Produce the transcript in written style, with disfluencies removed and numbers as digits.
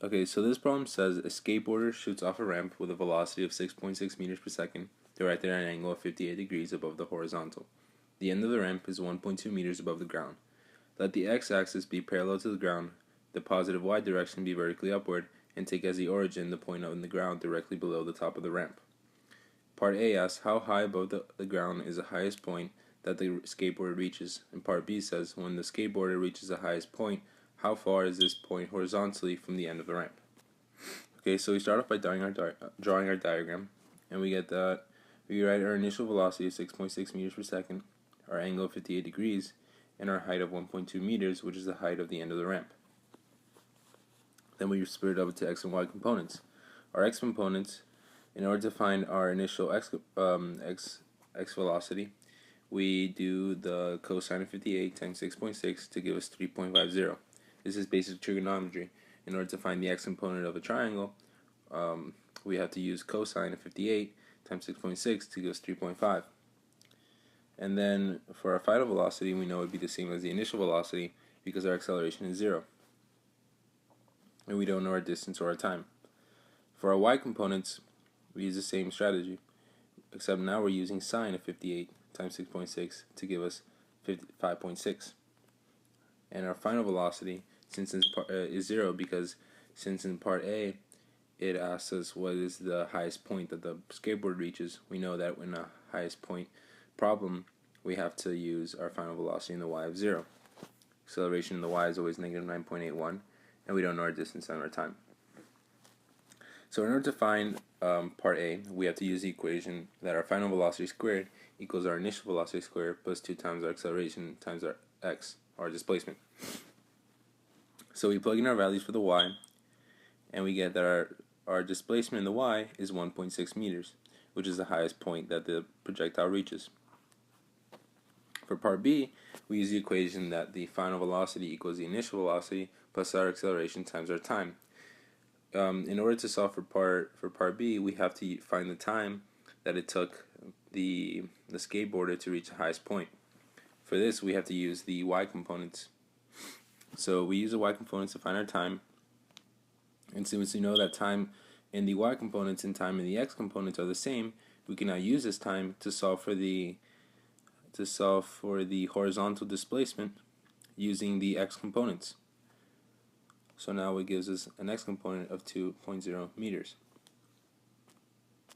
Okay, so this problem says a skateboarder shoots off a ramp with a velocity of 6.6 meters per second directed at an angle of 58 degrees above the horizontal. The end of the ramp is 1.2 meters above the ground. Let the x-axis be parallel to the ground, the positive y direction be vertically upward, and take as the origin the point on the ground directly below the top of the ramp. Part A asks how high above the ground is the highest point that the skateboarder reaches, and Part B says when the skateboarder reaches the highest point, how far is this point horizontally from the end of the ramp? Okay, so we start off by drawing our diagram, and we get that we write our initial velocity of 6.6 meters per second, our angle of 58 degrees, and our height of 1.2 meters, which is the height of the end of the ramp. Then we split it up into x and y components. Our x components, in order to find our initial x velocity, we do the cosine of 58 times 6.6 to give us 3.50. This is basic trigonometry. In order to find the x component of a triangle, we have to use cosine of 58 times 6.6 to give us 3.5. And then for our final velocity, we know it would be the same as the initial velocity because our acceleration is 0. And we don't know our distance or our time. For our y components, we use the same strategy, except now we're using sine of 58 times 6.6 to give us 5.6. And our final velocity, since is 0, because since in part A it asks us what is the highest point that the skateboard reaches, we know that in a highest point problem we have to use our final velocity in the y of 0. Acceleration in the y is always negative 9.81, and we don't know our distance and our time. So in order to find part A, we have to use the equation that our final velocity squared equals our initial velocity squared plus 2 times our acceleration times our x, our displacement. So we plug in our values for the y, and we get that our displacement in the y is 1.6 meters, which is the highest point that the projectile reaches. For part B, we use the equation that the final velocity equals the initial velocity plus our acceleration times our time. In order to solve for part B, we have to find the time that it took the skateboarder to reach the highest point. For this, we have to use the y components. So we use the y components to find our time, and since we know that time in the y components and time in the x components are the same, we can now use this time to solve for the horizontal displacement using the x components. So now it gives us an x component of 2.0 meters.